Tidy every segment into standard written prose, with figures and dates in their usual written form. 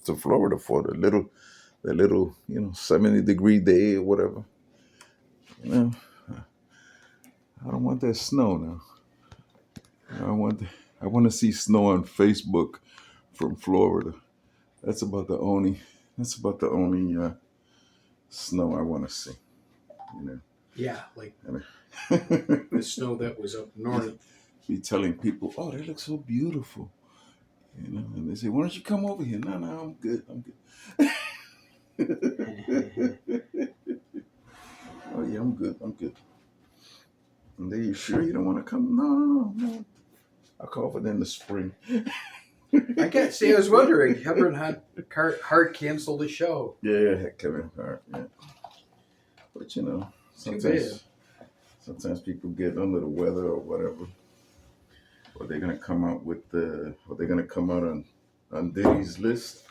to Florida for the little 70-degree day or whatever. You know, I don't want that snow now. I want to see snow on Facebook from Florida. That's about the only. That's about the only snow I want to see. You know. Yeah, like I mean, the snow that was up north. be telling people, "Oh, they look so beautiful," and they say, "Why don't you come over here?" No, I'm good. I'm good. Oh yeah, I'm good. I'm good. And they, you sure you don't want to come? No. I'll call for them in the spring. I can't see. I was wondering. Kevin Hart canceled the show. Yeah, Kevin Hart. Yeah. But sometimes people get under the weather or whatever. Or they're gonna come out on Diddy's list.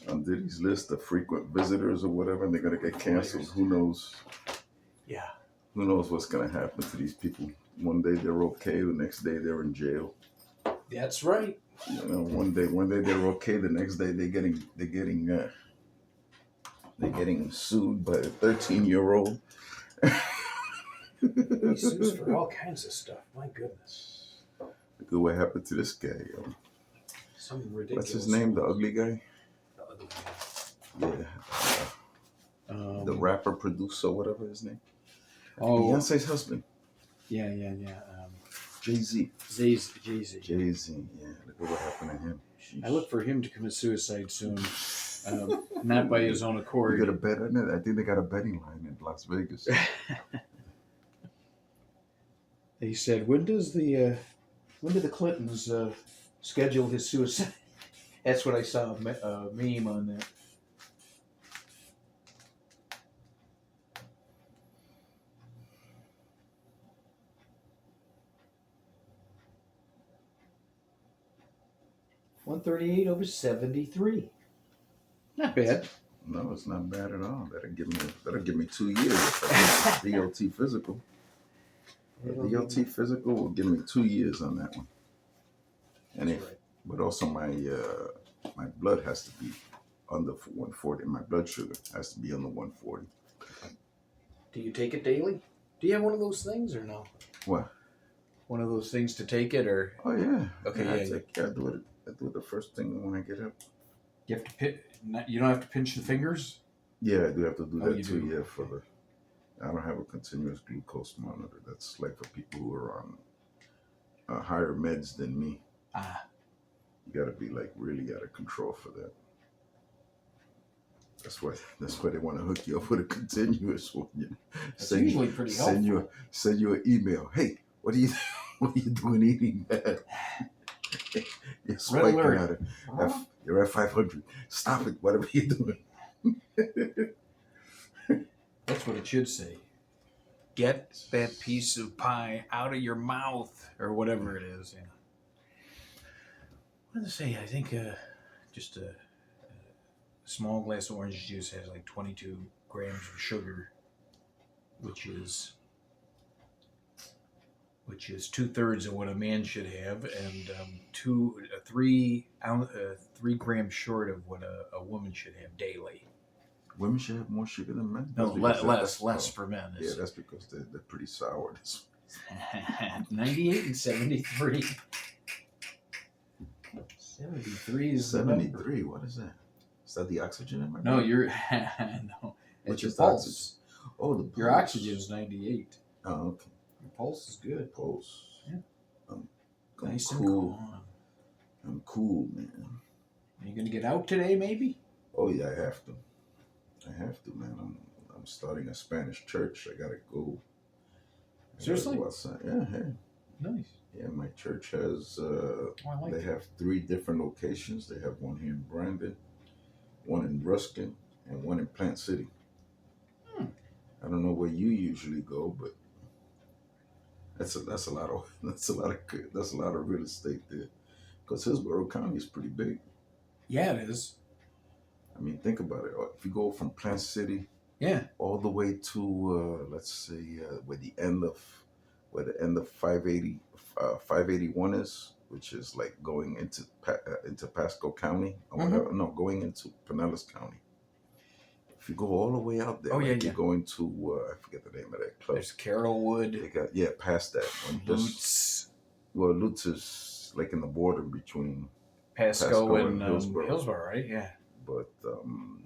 On Diddy's list of frequent visitors or whatever, and they're gonna get canceled. Who knows? Yeah. Who knows what's gonna happen to these people? One day they're okay, the next day they're in jail. That's right. One day they're okay, the next day they're getting sued by a 13-year-old. He sues for all kinds of stuff. My goodness. Look at what happened to this guy. Some ridiculous. What's his name? The ugly guy? The ugly guy. Yeah. The rapper, producer, whatever his name. Oh. Beyonce's husband. Yeah. Jay-Z. Jay-Z. Jay-Z, yeah. Look at what happened to him. I look for him to commit suicide soon. Not by his own accord. You got a bet on it? I think they got a betting line in Las Vegas. He said, when do the Clintons schedule his suicide? That's what I saw, a meme on that. $138 over $73. Not bad. No, it's not bad at all. That'll give me 2 years. DOT physical. The DOT physical will give me 2 years on that one. But also my blood has to be under 140. My blood sugar has to be under 140. Do you take it daily? Do you have one of those things or no? What? One of those things to take it or? Oh yeah. Okay. I do it. I do it the first thing when I get up. You have to you don't have to pinch the fingers? Yeah, I do have to do that too. Do? Yeah, I don't have a continuous glucose monitor. That's like for people who are on higher meds than me. You got to be like really out of control for that. That's why they want to hook you up with a continuous one. It's usually pretty helpful. Send you an email. Hey, what are you doing eating that? You're spiking at it. You're at 500. Stop it. Whatever you're doing. That's what it should say. Get that piece of pie out of your mouth, or whatever it is. What did I say? I think just a small glass of orange juice has like 22 grams of sugar, which is 2/3 of what a man should have, and 3 grams short of what a woman should have daily. Women should have more sugar than men? No, less for men. Yeah, that's because they're pretty sour. 98 and 73. 73 is 73. What is that? Is that the oxygen in my No, body? no. It's your pulse. Oxygen? Oh, the pulse. Your oxygen is 98. Oh, okay. Your pulse is good. Pulse. Yeah. I'm nice cool. And calm. I'm cool, man. Are you gonna get out today, maybe? Oh yeah, I have to. Man. I'm starting a Spanish church. I gotta go. Seriously? Go outside. Yeah, hey. Nice. Yeah, my church has. They have 3 different locations. They have one here in Brandon, one in Ruskin, and one in Plant City. I don't know where you usually go, but that's a lot of real estate there. Because Hillsborough County is pretty big. Yeah, it is. I mean, think about it. If you go from Plant City, all the way to let's say where the end of 581 is, which is like going into Pasco County or Mhm. whatever. No, going into Pinellas County. If you go all the way out there, Oh, yeah, like you're yeah. going to I forget the name of that club. There's Carrollwood, They got past that one. Lutz, Well, Lutz is like in the border between Pasco, Pasco and and Hillsborough. Hillsborough, right? Yeah. But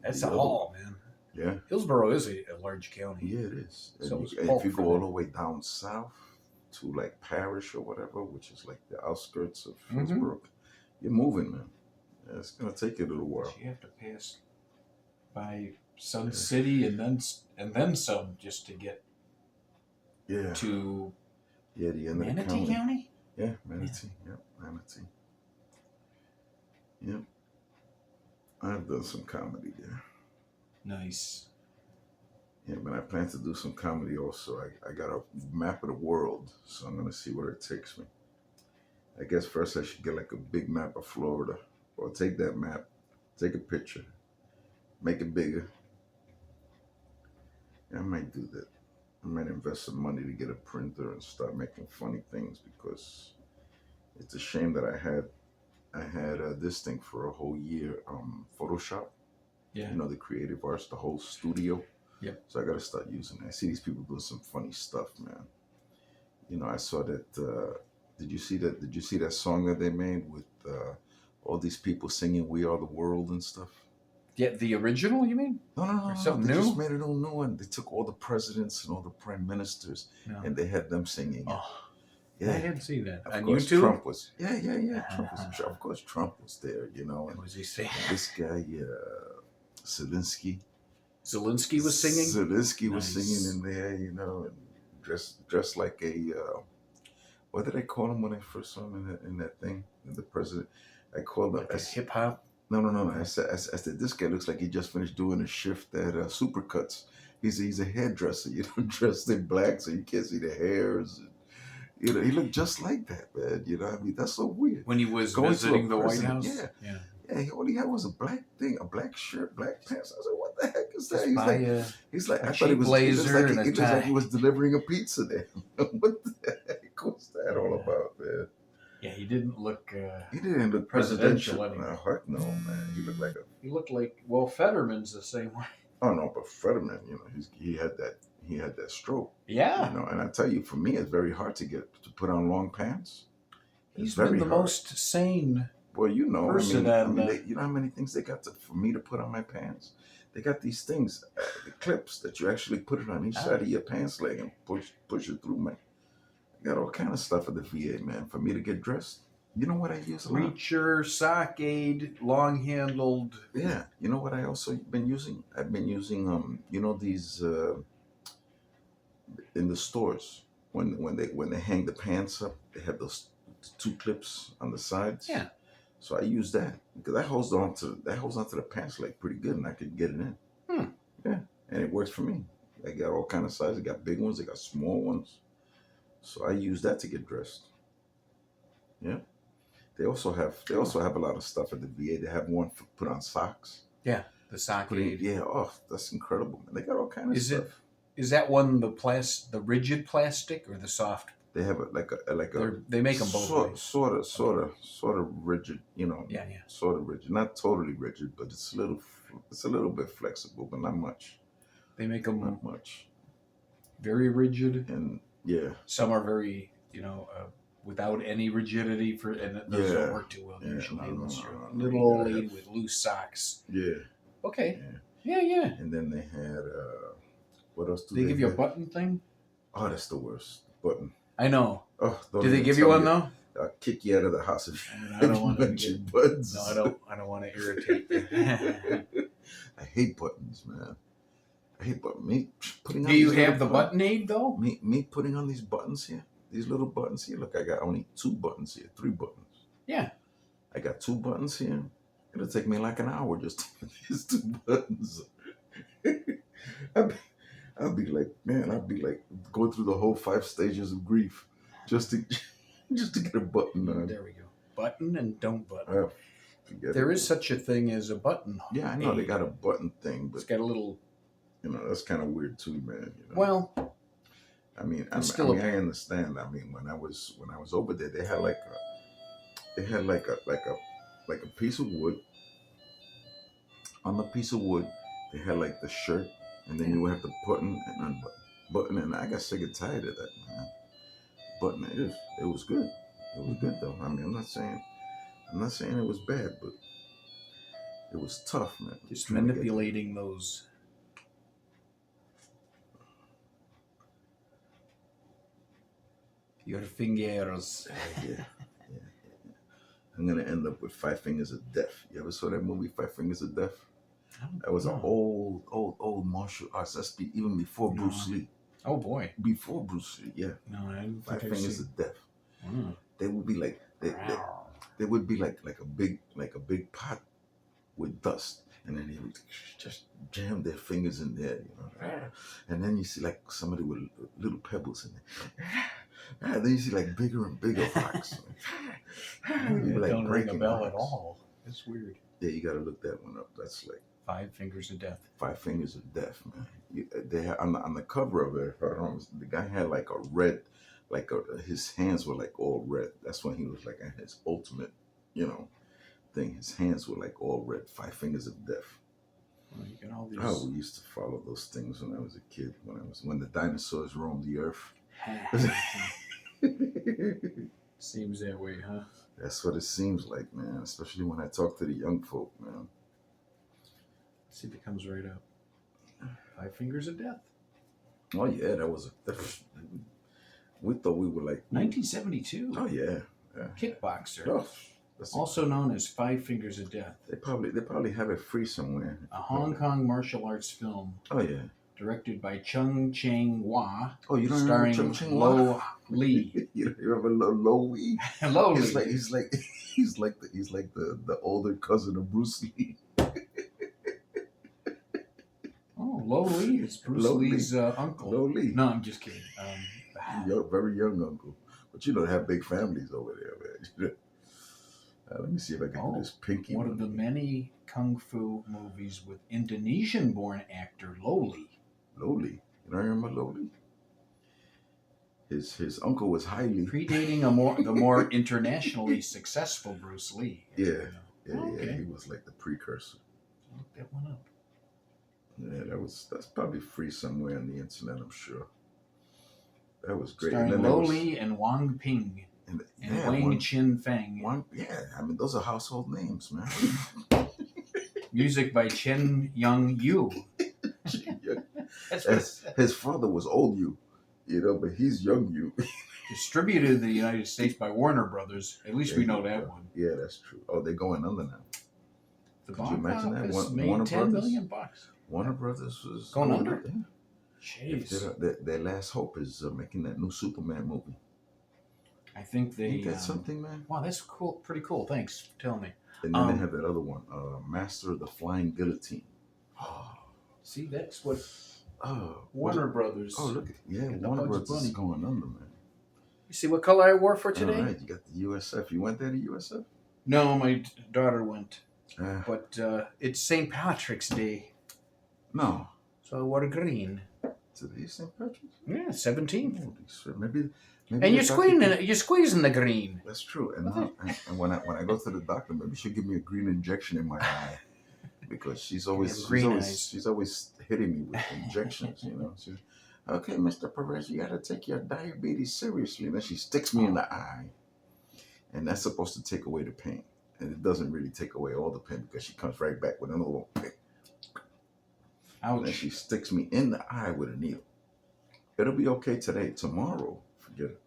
That's the a other- haul, man. Yeah, Hillsborough is a large county. yeah, it is. And, So it's and bulk if you for go all them. the way down south to like Parish or whatever, which is like the outskirts of Mhm. Hillsborough, you're moving, man. Yeah, it's gonna take you a little while. So you have to pass by Sun City and then some just to get Yeah, to yeah, the end of the Manatee county. County. Yeah, Manatee. Yep, Manatee. Yep. I've done some comedy there. Nice. Yeah, but I plan to do some comedy also. I got a map of the world, so I'm gonna see where it takes me. I guess first I should get like a big map of Florida, or take that map, take a picture, make it bigger. Yeah, I might do that. I might invest some money to get a printer and start making funny things because it's a shame that I had this thing for a whole year, Photoshop. Yeah. You know, the creative arts, the whole studio. Yep. So I got to start using it. I see these people doing some funny stuff, man. You know, I saw that. Did you see that? Did you see that song that they made with all these people singing "We Are the World" and stuff? Yeah, the original, you mean? No. Something They new? just made it all new one. They took all the presidents and all the prime ministers, No. and they had them singing. It. Oh, I Yeah, didn't see that. of On course YouTube? Trump was. Yeah. Trump was. Of course Trump was there. You know, What and was he saying? this guy Zelensky. Zelensky was singing? Zelensky was Nice. singing in there, you know, and dressed like a what did I call him when I first saw him in that thing? The president. I called him Like a hip hop? No. I said this guy looks like he just finished doing a shift at Supercuts. He's a hairdresser, you know, dressed in black so you can't see the hairs. You know, he looked just like that, man. You know, I mean, that's so weird. When he was Going to visiting a the White president, House? yeah. Yeah, all he had was a black thing, a black shirt, black pants. I said, "What the heck is that?" Just He's buy like, a he's like, a I thought he cheap was. blazer and a It looks like tie. he was delivering a pizza there. What the heck was that all Yeah. about, man? Yeah, he didn't look. He didn't look Presidential presidential. anyway. No, heck no, man. He looked like a. He looked like Fetterman's the same way. Oh no, but Fetterman, you know, he had that stroke. Yeah, You know, and I tell you, for me, it's very hard to put on long pants. he's It's very been the hard. most sane. Well, you know, person I on mean, the- you know how many things they got for me to put on my pants. They got these things, the clips that you actually put it on each side of your pants leg and push it through, man. I got all kind of stuff at the VA, man, for me to get dressed. You know what I use a lot? Reacher, sock aid, long handled. Yeah, you know what I also been using? I've been using you know, these in the stores when they hang the pants up, they have those two clips on the sides. Yeah. So I use that because that holds onto the pants leg pretty good, and I could get it in. Yeah, and it works for me. I got all kind of sizes. I got big ones. I got small ones. So I use that to get dressed. Yeah. They also have a lot of stuff at the VA. They have one for put on socks. The sock aid. Yeah. Oh, that's incredible, man. They got all kind of Is stuff. is that one the rigid plastic or the soft? They have They make them both ways. sort of rigid, you know. Yeah. Sort of rigid, not totally rigid, but it's a little bit flexible, but not much. They make them Not much. very rigid. And yeah, Some are very, without any rigidity and those Yeah. don't work too well Yeah, usually no, unless no, you're no, a no, little you old gotta lady have- with loose socks. yeah, Okay. yeah. Yeah. And then they had what else do They give you a have? button thing? Oh, that's the worst button. I know. Oh, don't Did they even give you tell one me. though? I'll kick you out of the house if I don't want to mention get. buttons. No, I don't want to irritate you. I hate buttons, man. I hate buttons. Me putting on Do you these little have the button aid though? Me putting on these buttons here, these little buttons here. Look, I got only 2 buttons here, 3 buttons. Yeah. I got 2 buttons here. It'll take me like an hour just to put these 2 buttons. I'll be like going through the whole 5 stages of grief just to get a button on. There we go. Button and don't button. Oh, forget There it. is such a thing as a button. Yeah, I know they aid. got a button thing, It's but got a little. you know that's kind of weird too, man. You know? Well, I mean, it's still I understand. I mean, when I was over there, they had like It had like a piece of wood. On the piece of wood, they had like the shirt, and then you would have to button and unbutton. And I got sick and tired of that, man. But man, it was good. It was good though. I mean, I'm not saying it was bad, but it was tough, man. Just Trying to get manipulating those. Your fingers. yeah, yeah. I'm gonna end up with Five Fingers of Death. You ever saw that movie, Five Fingers of Death? That was an old martial arts. That's even before Bruce Lee. Oh boy. Before Bruce Lee, yeah. No, I didn't Five think I've Fingers seen. of Death. Mm. They would be like they would be like a big pot with dust, and then they would just jam their fingers in there, you know. And then you see like somebody with little pebbles in there. And then you see like bigger and bigger rocks. It Like don't ring a breaking bell rocks. at all. It's weird. Yeah, you gotta look that one up. That's like Five Fingers of Death. Five Fingers of Death, man. They had, on the cover of it, if I don't know, the guy had like a red, his hands were like all red. That's when he was like at his ultimate, you know, thing. His hands were like all red. Five Fingers of Death. Well, you got all these. Oh, we used to follow those things when I was a kid. When the dinosaurs roamed the earth. Seems that way, huh? That's what it seems like, man. Especially when I talk to the young folk, man. Let's see if it comes right up. Five Fingers of Death. Oh yeah, we thought we were like 1972. Oh yeah, yeah. Kickboxer. Oh, that's Also known as Five Fingers of Death. they probably have it free somewhere. A Hong Kong martial arts film Oh yeah. directed by Chung Cheng-Hwa. Oh, you don't starring remember Chung Cheng Lo Lee. You remember Lo Wee? Lo Lee. He's like the older cousin of Bruce Lee. Oh, Lo Lee is Bruce Lo Lee. Lee's uncle. Lo Lee. No, I'm just kidding. Very young uncle. But you know they have big families over there, man. Let me see if I can do this pinky one of the many kung fu movies with Indonesian-born actor Lo Lee. Lo Lee. You don't remember Lo Lee? His uncle was highly Predating the more internationally successful Bruce Lee. Yeah. Okay. Yeah. He was like the precursor. Look that one up. Yeah, that's probably free somewhere on the internet, I'm sure. That was great. Starring And Lo Lee and Wang Ping and Wang Chin Feng. I mean, those are household names, man. Music by Chen Young Yu. His father was old you know, but he's young you. Distributed in the United States by Warner Brothers. At least we know that one. Yeah, that's true. Oh, they're going under now. The Could you imagine that? office made Warner $10 Brothers? million. Warner Brothers was Going under? Yeah. Jeez. Their last hope is making that new Superman movie. I think they. Ain't that something, man? Wow, that's cool. Pretty cool. Thanks for telling me. And then they have that other one, Master of the Flying Guillotine. See, that's what Oh, Warner Brothers. Oh, look. Yeah, Get the Warner Bugs Brothers is Bunny. going under, man. You see what color I wore for today? All right, you got the USF. You went there to USF? No, my daughter went. Uh, But it's St. Patrick's Day, no. so I wore green. Today St. Patrick's? Yeah, 17th. Holy shit. Maybe And the you're doctor you're squeezing the green. That's true. And when I go to the doctor, maybe she'll give me a green injection in my eye. Because she's always hitting me with injections, you know. She's, okay, Mr. Perez, you gotta take your diabetes seriously. And then she sticks me in the eye. And that's supposed to take away the pain. And it doesn't really take away all the pain because she comes right back with another little pick. And then Ouch. she sticks me in the eye with a needle. It'll be okay today. Tomorrow, forget it.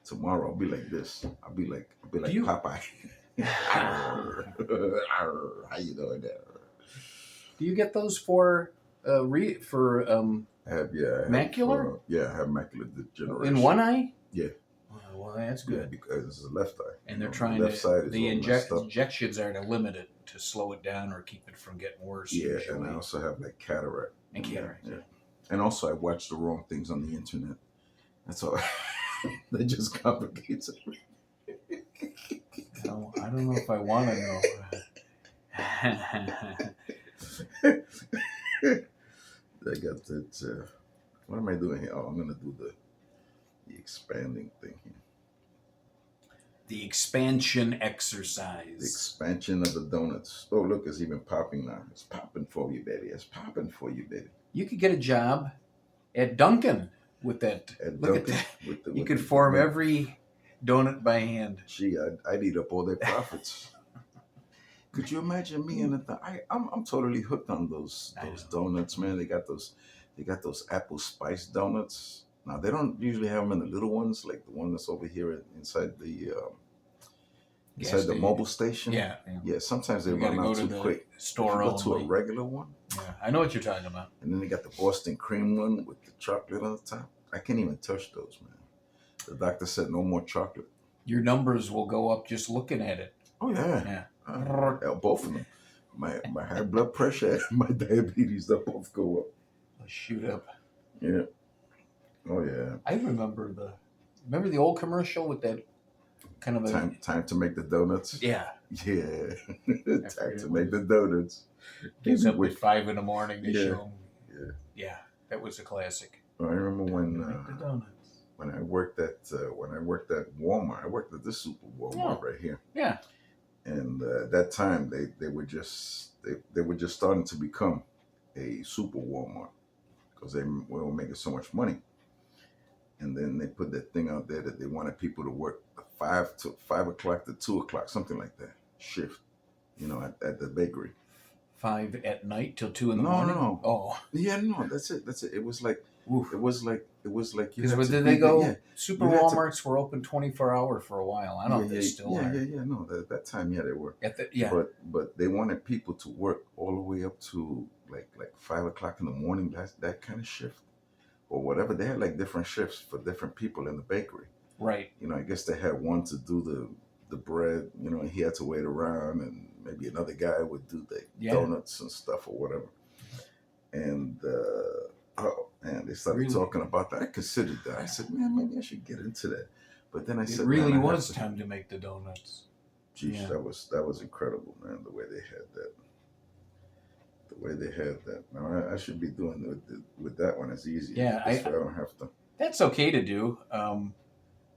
Tomorrow I'll be like this. I'll be like Popeye. Arr, how you doing there? Do you get those for I have macular? I have macular degeneration. In one eye? Yeah. Oh, well, that's Yeah, good. because it's the left eye. And they're The trying left side to is the all messed up. injections are to limit it to slow it down or keep it from getting worse. Yeah, usually. and I also have like cataract. And cataract. Yeah. And also I watch the wrong things on the internet. That's all. That just complicates it. I don't know if I want to know. I got that. What am I doing here? Oh, I'm gonna do the expanding thing here. The expansion The exercise. expansion of the donuts. Oh, look, it's even popping now. It's popping for you, baby. It's popping for you, baby. You could get a job at Dunkin' with that. At Look Dunkin', at that. with the, You with could the- form with- every donut by hand. Gee, I'd eat up all their profits. Could you imagine me and I'm totally hooked on those I donuts, man. They got those apple spice donuts. Now they don't usually have them in the little ones, like the one that's over here inside the station. mobile station. Yeah. Yeah, sometimes they You gotta run go out to too the quick. store If you go to a only. regular one, Yeah, I know what you're talking about. and then they got the Boston cream one with the chocolate on the top. I can't even touch those, man. The doctor said no more chocolate. Your numbers will go up just looking at it. Oh yeah, Yeah. Both of them. My high blood pressure and my diabetes, they both go up. They'll shoot up. Yeah. Oh yeah. I remember the old commercial with that kind of a Time to make the donuts. yeah. Yeah. forget Time to it make was- the donuts. Gets up With- at 5 a.m. to Yeah. show 'em. Yeah. Yeah, that was a classic. I remember when Make the donuts. when I worked at Walmart. I worked at this super Walmart right here. Yeah. And at that time they were just starting to become a super Walmart because they were making so much money. And then they put that thing out there that they wanted people to work 5 o'clock to 2 o'clock, something like that shift, at the bakery. 5 at night till 2 in the No, morning. no. Oh, Yeah, no, that's it. It was like oof. it was like you Because had where to did be they there- go? Yeah, Super you had to- Walmarts were open 24-hour for a while. I don't know if they still are. Yeah. No, that time, yeah, they were. Yeah. But they wanted people to work all the way up to like 5 o'clock in the morning. That kind of shift, or whatever. They had like different shifts for different people in the bakery. Right. I guess they had one to do the bread. And he had to wait around, and maybe another guy would do the Yeah. donuts and stuff or whatever. And they started Really? talking about that. I considered that. I said, man, maybe I should get into that. But then I It said, really man, I have was to- time to make the donuts. Geez, Yeah. that was incredible, man. The way they had that. Now I should be doing with that one as easy. Yeah, I don't have to. That's okay to do. I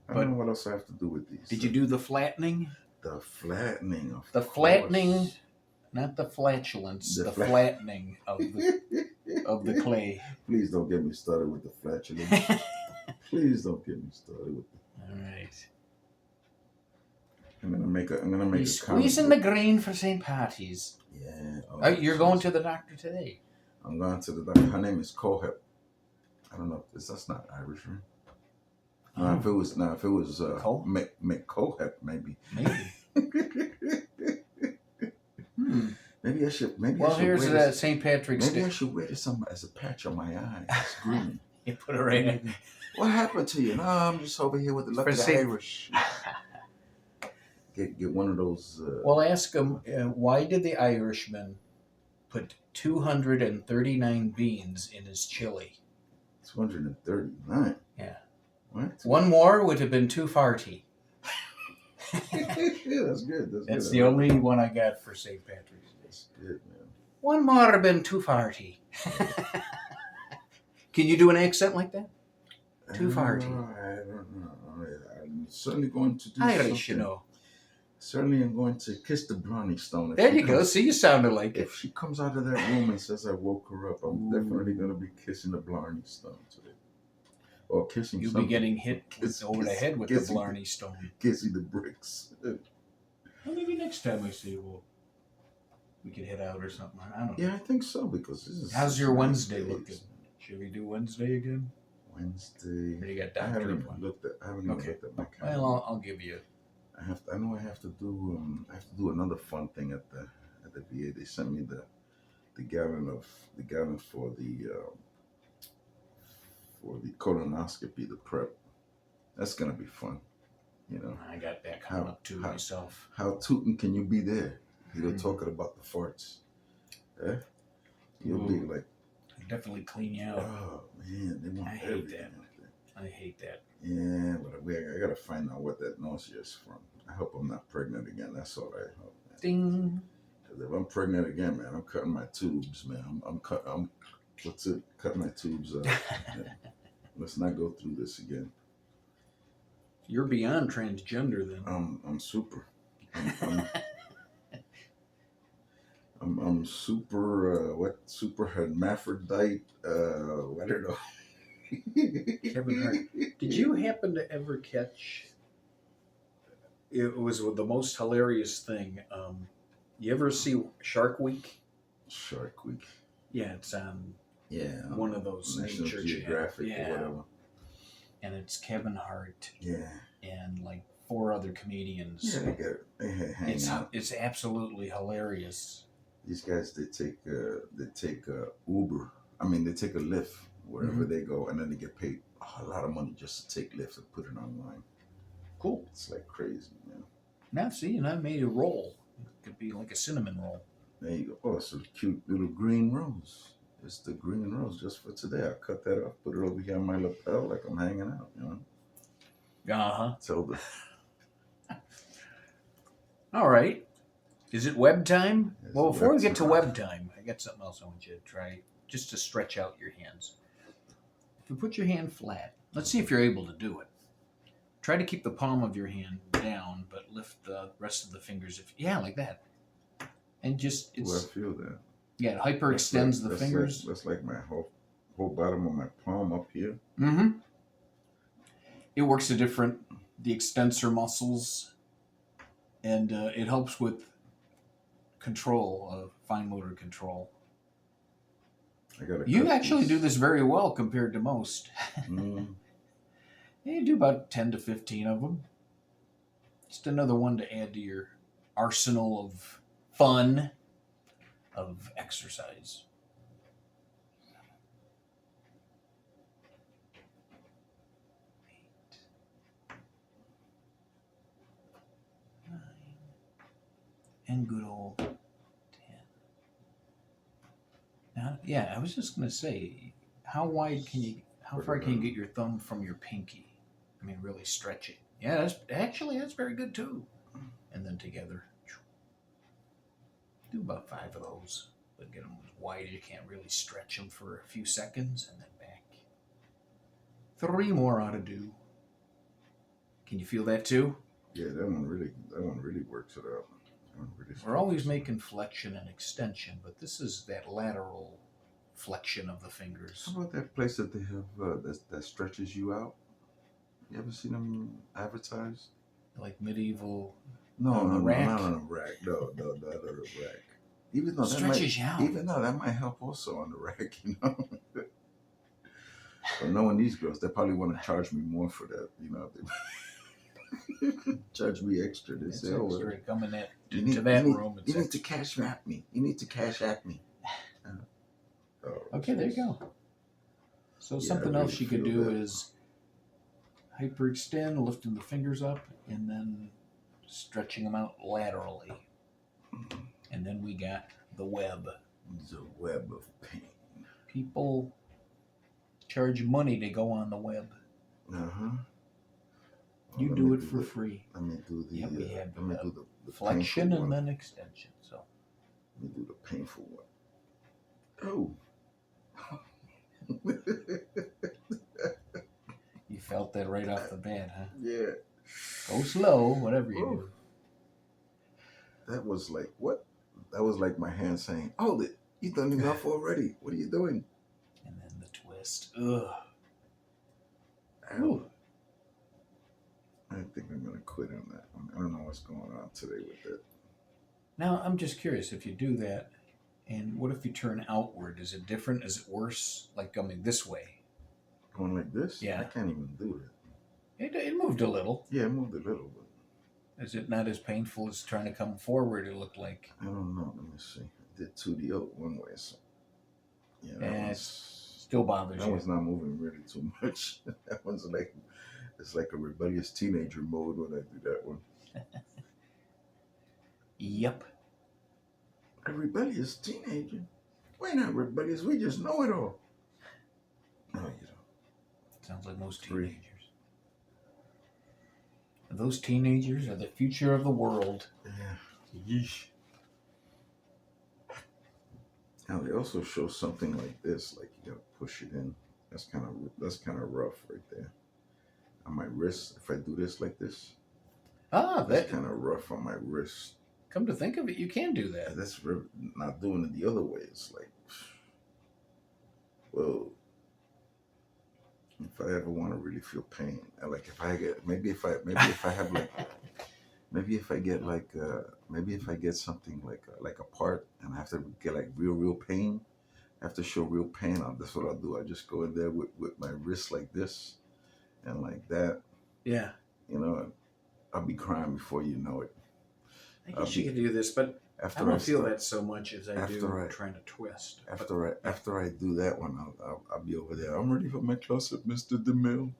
But- don't know what else I have to do with these. Did you do the flattening? the flattening of The course. flattening, not the flatulence. The The flat- flattening of the clay. Please don't get me started with the flatulence. Please don't get me started with. All right. I'm gonna make a. You're squeezing the grain for St. Patty's. Yeah. Oh, you're going to the doctor today. I'm going to the doctor. Her name is Cohep. I don't know if that's not Irish, right? Oh. If it was Cole? McCohep, maybe. Maybe. Maybe I should. Maybe Well, I should here's wear that this. St. Patrick's Maybe I Day. should wear this as a patch on my eye. It's green. You put it right in. What happened to you? No, I'm just over here with the lucky St. Irish. Get one of those. Well, ask him, why did the Irishman put 239 beans in his chili? 239. Yeah. What? One more would have been too farty. Yeah, that's good. That's good. the only one I got for St. Patrick's Day. That's good, man. One more would have been too farty. Can you do an accent like that? Too farty. I don't know. I'm certainly going to do Irish, you something. know. Certainly, I'm going to kiss the Blarney Stone. If There she you go. comes- See, you sounded like it. If she comes out of that room and says I woke her up, I'm Ooh. definitely going to be kissing the Blarney Stone today. Or kissing You'll be something. getting hit Kiss- over the kiss- head with kissing- the Blarney Stone. Kissing the bricks. Well, maybe next time we see, we could head out or something. I don't know. Yeah, I think so, because this is. How's your such Wednesday nice looking? days. Should we do Wednesday again? Wednesday. Or you got I doctor haven't even appointment? looked Okay. at my calendar. Well, I'll give you. I know I have to do another fun thing at the VA. They sent me the gallon for the colonoscopy, the prep. That's gonna be fun. I got that coming How- up too how- myself. How tootin' can you be there? You're Mhm. talking about the farts. Eh? You'll be Ooh. like, Definitely clean you out. oh man, they want I hate everything that. out there. I hate that. Yeah, but I gotta find out what that nausea is from. I hope I'm not pregnant again. That's all I hope, man. Ding. 'Cause if I'm pregnant again, man, I'm cutting my tubes, man. I'm cutting my tubes up. Yeah. Let's not go through this again. You're beyond transgender then. I'm super. I'm, I'm super. What super hermaphrodite? I don't know. Kevin Hart. Did you happen to ever catch? It was the most hilarious thing. You ever see Shark Week? Shark Week. Yeah, it's on Yeah. one of those National nature Geographic channels. or whatever. And it's Kevin Hart. Yeah. And like 4 other comedians. Yeah, they hang out. It's absolutely hilarious. These guys, they take Uber. I mean, they take a Lyft wherever they go, and then they get paid a lot of money just to take Lyft and put it online. Cool. It's like crazy, man. Now, see, and I made a roll. It could be like a cinnamon roll. There you go. Oh, it's a cute little green rose. It's the green rose just for today. I cut that off, put it over here on my lapel like I'm hanging out, you know. Tell the. All right. Is it web time? It's Well, before web we get to time. web time, I got something else I want you to try, just to stretch out your hands. If you put your hand flat, let's see if you're able to do it. Try to keep the palm of your hand down, but lift the rest of the fingers. Like that. And just I feel that. Yeah, it hyperextends the fingers. That's like my whole bottom of my palm up here. Mm-hmm. It works the extensor muscles, and it helps with control, fine motor control. You actually do this very well compared to most. You do about 10 to 15 of them. Just another one to add to your arsenal of fun, of exercise. 8, 9, and good old 10. Now, I was just going to say, how far can you get your thumb from your pinky? I mean, really stretch it. Yeah, that's very good too. And then together. Do about 5 of those, but get them as wide as you can. Really stretch them for a few seconds, and then back. 3 more ought to do. Can you feel that too? Yeah, that one really works it out. We're always making flexion and extension, but this is that lateral flexion of the fingers. How about that place that they have that stretches you out? You ever seen them advertised? Like medieval. No, rack? Not on a rack. No, not on a rack. Even though stretches you out. Even though that might help also on the rack, you know. But knowing these girls, they probably want to charge me more for that, you know. They charge me extra. They say, extra coming room. You need to cash at me. You need to cash at me. Okay, there you go. So something else you could do is hyperextend, lifting the fingers up, and then stretching them out laterally. And then we got the web. The web of pain. People charge money to go on the web. You do it for free. Let me do the. Let me do the flexion and then extension. So. Let me do the painful one. Oh. You felt that right off the bat, huh? Yeah. Go slow, whatever you do. That was like what? That was like my hand saying, "Hold it! You done enough already. What are you doing?" And then the twist. Ugh. I think I'm gonna quit on that one. I don't know what's going on today with it. Now I'm just curious if you do that, and what if you turn outward? Is it different? Is it worse? Like going this way? Going like this? Yeah. I can't even do it. It moved a little. Yeah, it moved a little, but. Is it not as painful as trying to come forward? It looked like. I don't know. Let me see. I did 2 the other one way, so. Yeah, that still bothers you. That one's not moving really too much. That one's like, it's like a rebellious teenager mode when I do that one. Yep. A rebellious teenager? We're not rebellious. We just know it all. No, you don't. Sounds like most teenagers. Those teenagers are the future of the world. Yeah. Yeesh. Now they also show something like this, like you gotta push it in. That's kind of rough right there. on my wrist. If I do this like this, Ah, it's that. kind of rough on my wrist. Come to think of it, you can do that. And not doing it the other way. It's like, well, if I ever want to really feel pain, like if I get maybe if I have like maybe if I get like maybe if I get something like a part and I have to get like real pain, I have to show real pain. That's what I'll do. I just go in there with my wrist like this and like that. Yeah. You know, I'll be crying before you know it. I guess you could do this, but I After don't feel that so much as I do after I- trying to twist. after I do that one, I'll be over there. I'm ready for my close-up, Mr. DeMille.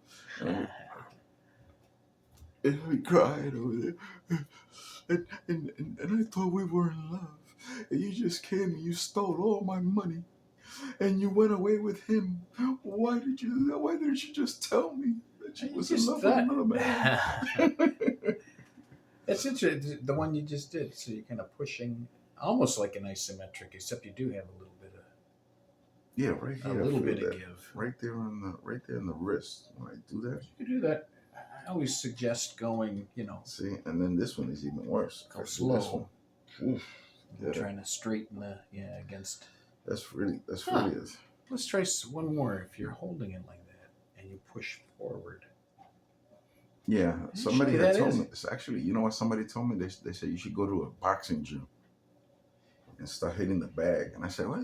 And we cried over there. And I thought we were in love. And you just came and you stole all my money. And you went away with him. Why didn't you just tell me that you was in love with another man? It's interesting, the one you just did. So you're kind of pushing, almost like an isometric, except you do have a little bit of Right here. a little bit of give. Right there in the wrist. When I do that. You do that. I always suggest going, See, and then this one is even worse. Go I do slow. This one. Oof. Yeah, trying to straighten against. that's really is. Let's try one more. If you're holding it like that and you push forward. Yeah, somebody Actually, had that told is- me. It's actually, you know what somebody told me? They said you should go to a boxing gym and start hitting the bag. And I said, what?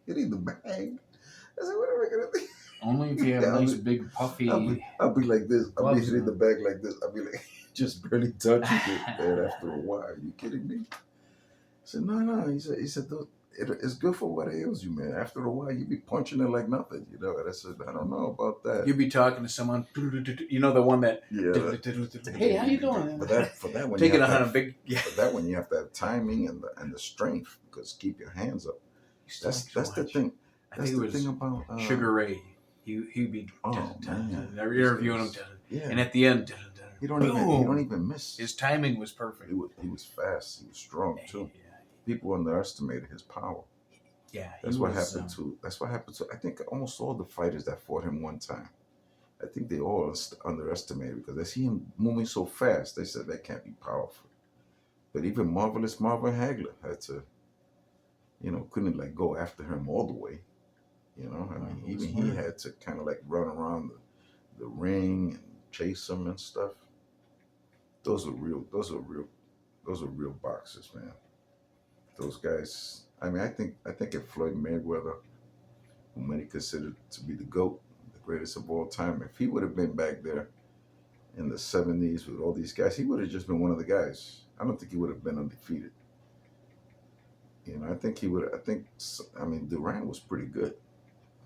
Hitting the bag? I said, what am I gonna do? Only if you have Yeah, nice big puffy. I'll be like this. I'll be gloves hitting on. the bag like this. I'll be like just barely touching it. And after a while, are you kidding me? I said, no. He said, it's good for what ails you, man. After a while, you be punching it like nothing, you know. And I said, I don't know about that. You'd be talking to someone, the one that. Yeah. Hey, how you doing? For that one, Taking you it have on to a big. Yeah. For that one, you have to have timing and the strength because keep your hands up. That's the thing. I That's think the it was thing about Sugar Ray. He'd be man. interviewing him, Yeah. and at the end, He don't even miss. His timing was perfect. He was fast. He was strong too. Yeah. People underestimated his power. Yeah, That's what happened to. That's what happened to. I think almost all the fighters that fought him one time. I think they all underestimated because they see him moving so fast. They said that can't be powerful. But even Marvelous Marvin Hagler had to, couldn't like go after him all the way. I mean, even he had to kind of like run around the ring and chase him and stuff. Those are real boxers, man. Those guys. I mean, I think if Floyd Mayweather, who many considered to be the GOAT, the greatest of all time, if he would have been back there in the 70s with all these guys, he would have just been one of the guys. I don't think he would have been undefeated. I think he would. I mean, Duran was pretty good.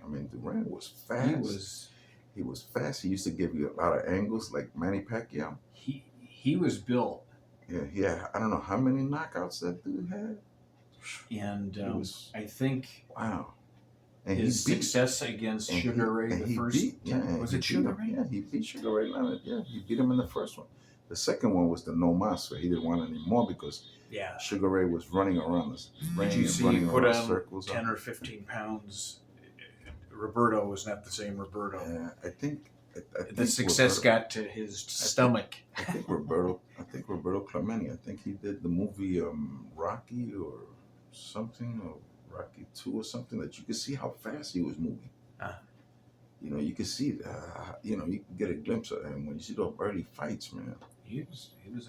I mean, Duran was fast. He was fast. He used to give you a lot of angles, like Manny Pacquiao. He was built. Yeah. I don't know how many knockouts that dude had. And I think wow. And his success against Sugar Ray the first time. Was it Sugar Ray? Yeah, he beat Sugar Ray Leonard. Yeah, he beat him in the first one. The second one was the No Mas, where he didn't want any more because Sugar Ray was running around the ring and running put around on circles. 10 or 15 pounds. Roberto was not the same Roberto. Yeah, I think the success got to his stomach. I think Roberto Clemente. I think he did the movie Rocky or something, or Rocky 2 or something, that you could see how fast he was moving. You could see, you can get a glimpse of him when you see those early fights, man. He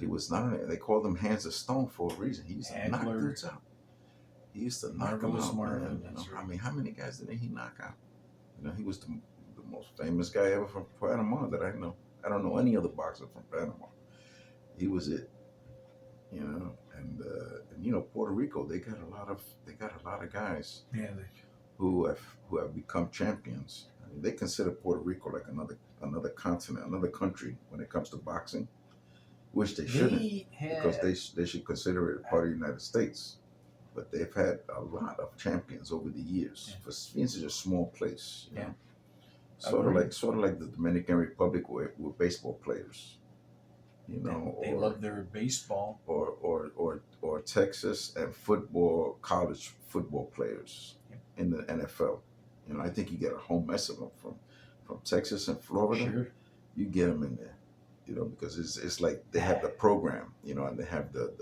was not. They called him Hands of Stone for a reason. He used to knock dudes out. He used to knock them out, man. I mean, how many guys did he knock out? He was the most famous guy ever from Panama that I know. I don't know any other boxer from Panama. He was it. And Puerto Rico, they got a lot of guys who have become champions. I mean, they consider Puerto Rico like another continent, another country when it comes to boxing, which they shouldn't, because they should consider it part of the United States. But they've had a lot of champions over the years. For being such a small place, sort of like the Dominican Republic with baseball players. They love their baseball. Or Texas and college football players in the NFL. I think you get a whole mess of them from from Texas and Florida, Sure. you get them in there, you know, because it's like they have the program, you know, and they have the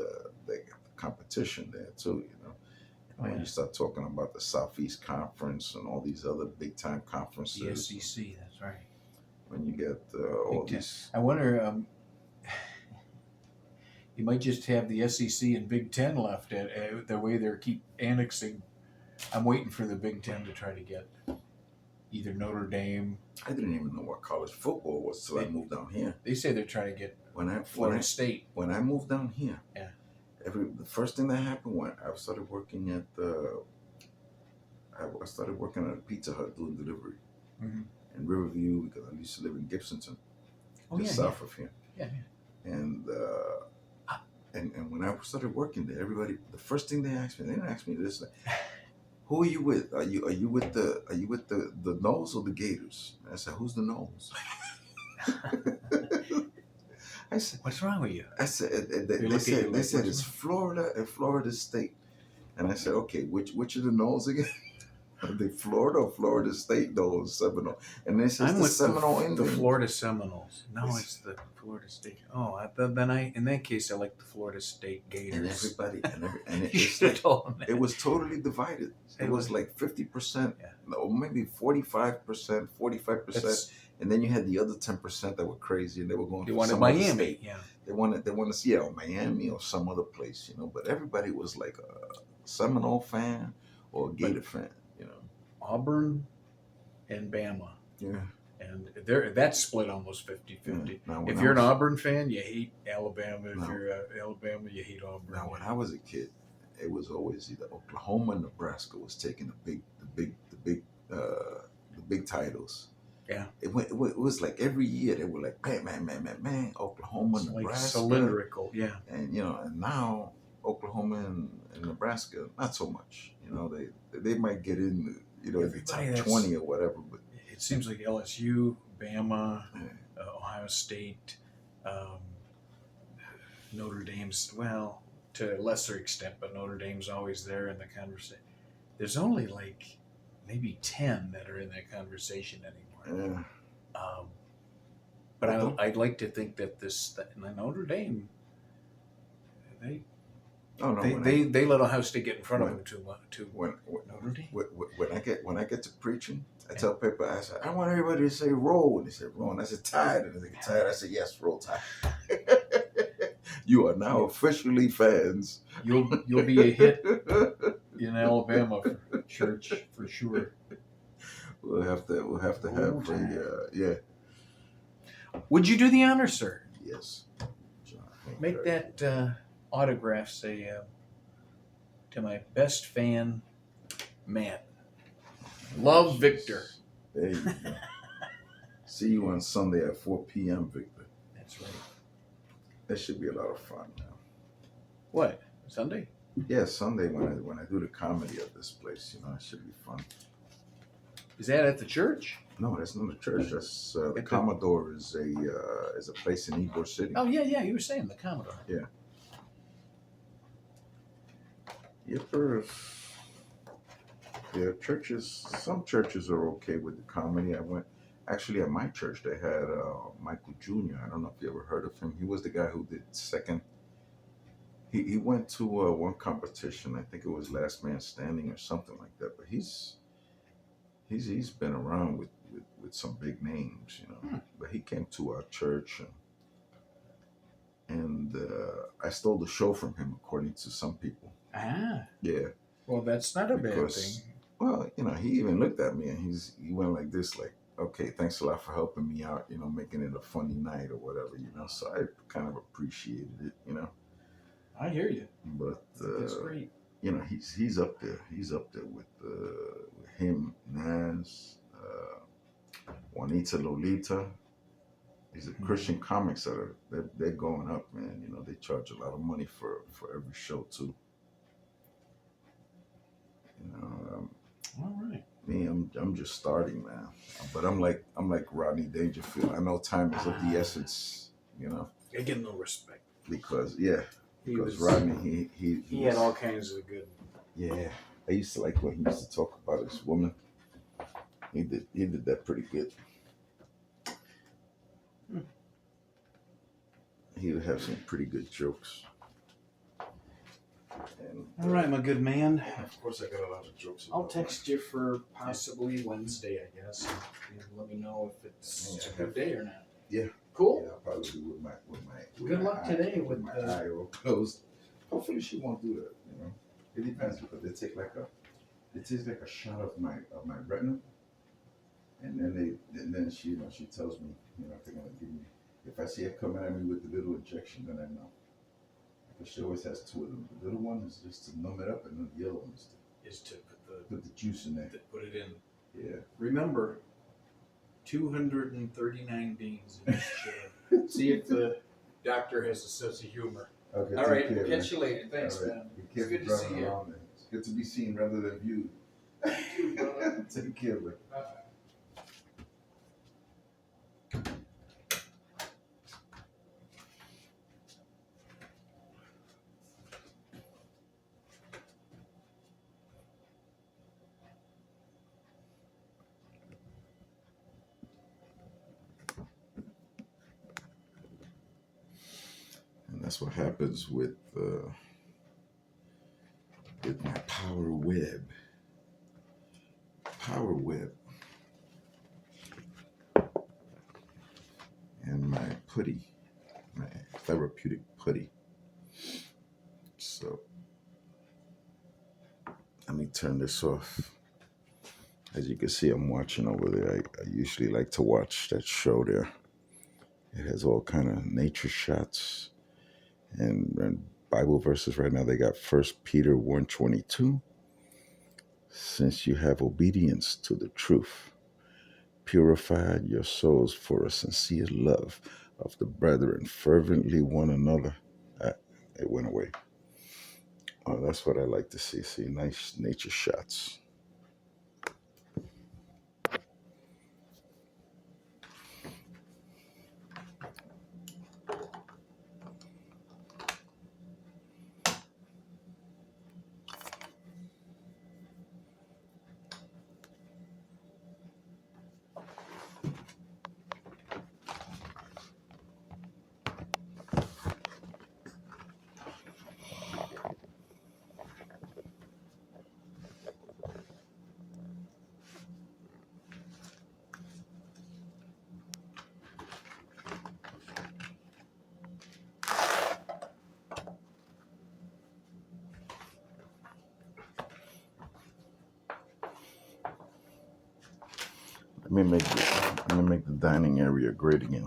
competition there too, you know. Oh, When yeah. you start talking about the Southeast Conference and all these other big time The conferences, SEC. That's right. when you get all Big Ten. these, I wonder. You might just have the SEC and Big Ten left at the way they keep annexing. I'm waiting for the Big Ten to try to get either Notre Dame. I didn't even know what college football was till I moved down here. They say they're trying to get When Florida State. when I moved down here, Yeah. the first thing that happened when I started working at I started working at a Pizza Hut doing delivery Mhm. in Riverview because I used to live in Gibsonton, Oh, just yeah, south of here. Yeah. And and when I started working there, everybody, the first thing they asked me, they didn't ask me this, like, who are you with? Are you with the Noles or the Gators? And I said, who's the Noles? I said, What's wrong with you? I said, They look at you like, they said "What's it's Florida and Florida State, and I said, okay, which are the Noles again? Are they Florida or Florida State? No, Seminole. And they said I'm the with Seminole the Indians. Florida Seminoles. No, it's the Florida State. Oh, then in that case, I like the Florida State And Gators. everybody, and You it's should have like, told them that. it was totally divided. It It was was. like 50%, Yeah. or maybe 45%, 45%, That's, and then you had the other 10% that were crazy and they were going they for wanted some other Miami. state. Yeah. They wanted to see Miami or some other place, you know. But everybody was like a Seminole fan or a Gator fan, you know. Auburn and Bama. Yeah. And that's split almost 50-50. Now, when If I you're an was- Auburn fan, you hate Alabama. If No. you're Alabama, you hate Auburn. Now, when I was a kid, it was always either Oklahoma and Nebraska was taking the big titles. Yeah. It was like every year they were like man, Oklahoma, It's like Nebraska, cylindrical. Yeah. and you know, and now Oklahoma and Nebraska not so much. You know, they might get in, you know, the Everybody top that's- 20 or whatever, but It seems like LSU, Bama, Yeah. Ohio State, Notre Dame's, well, to a lesser extent, but Notre Dame's always there in the conversation. There's only like maybe 10 that are in that conversation anymore. yeah. But I'd like to think that the Notre Dame, they Oh no, they let Ohio State get in front of when- them too much. when Notre Dame. when I get to preaching, I tell people, I say, I want everybody to say roll, and they say roll, and I said tide, and they say tide. I said yes, roll tide. You are now officially fans. You'll be a hit in Alabama for church for sure. We'll have to Roll have Tide. yeah. Would you do the honor, sir? Yes. John Hancock. Make that autograph say to my best fan, Matt. Love, Victor. There you go. See you on Sunday at 4 p.m., Victor. That's right. That should be a lot of fun now. What, Sunday? Yeah, Sunday when I do the comedy at this place, you know, it should be fun. Is that at the church? No, that's not a church. That's the the- Commodore is a place in Ybor City. Oh, yeah, you were saying the Commodore. Yipper. Yeah, churches. Some churches are okay with the comedy. I went actually at my church. They had Michael Jr. I don't know if you ever heard of him. He was the guy who did second. He went to one competition. I think it was Last Man Standing or something like that. But he's been around with some big names, you know. But he came to our church and I stole the show from him, according to some people. Ah, Yeah. well, that's not a bad Because- thing. Well, you know, he even looked at me and he went like this, like, okay, thanks a lot for helping me out, you know, making it a funny night or whatever, you know. So I kind of appreciated it, you know. I hear you. But That's great. you know, he's up there. He's up there with him, Nas, Juanita Lolita. These are Christian comics they're going up, man. You know, they charge a lot of money for every show too. You know, All right. me, I'm just starting, man. But I'm like Rodney Dangerfield. I know time is of the essence, you know, I give no respect. because He because was, Rodney he had all kinds of good. Yeah, I used to like when he used to talk about his woman. He did that pretty good. He'll have some pretty good jokes. And, All right, my good man. Of course, I got a lot of jokes. I'll text you for possibly Wednesday, I guess. And let me know if it's a good day or not. Yeah. Cool. Yeah, I'll probably do with my Good luck today with my the- eye all closed. Hopefully, she won't do that. You know, it depends because they takes like a shot of my retina, and then she she tells me if they're gonna give me, if I see her coming at me with the little injection, then I know. Because she always has two of them. The little one is just to numb it up, and then the other one is to put the juice in there. put it in. Yeah. Remember, 239 beans in this chair. See if the doctor has a sense of humor. Okay. All take right, care, we'll man. catch you later. Thanks, All right. man. Be It's careful good to see driving you. around there. It's good to be seen rather than viewed. You too, brother. Take care, man. Bye. And that's what happens with my Power Web. Power Web. And my putty, my therapeutic putty. So let me turn this off. As you can see, I'm watching over there. I usually like to watch that show there. It has all kind of nature shots and Bible verses. Right now they got 1 Peter 1:22. Since you have obedience to the truth, purified your souls for a sincere love of the brethren, fervently one another. It went away. Oh, that's what I like to see. See nice nature shots. Let me make the dining area great again.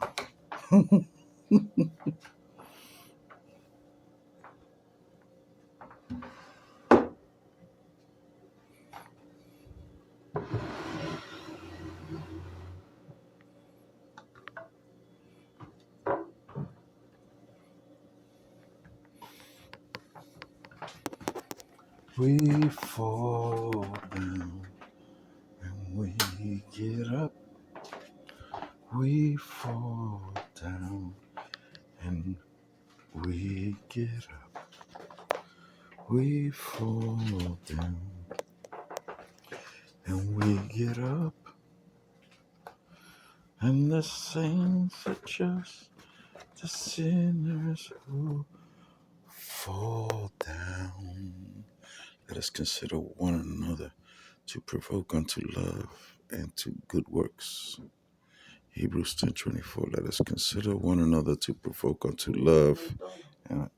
We fall down and we get up. We fall down and we get up. We fall down and we get up. And the saints are just the sinners who fall down. Let us consider one another to provoke unto love and to good works. Hebrews 10:24. Let us consider one another to provoke unto love and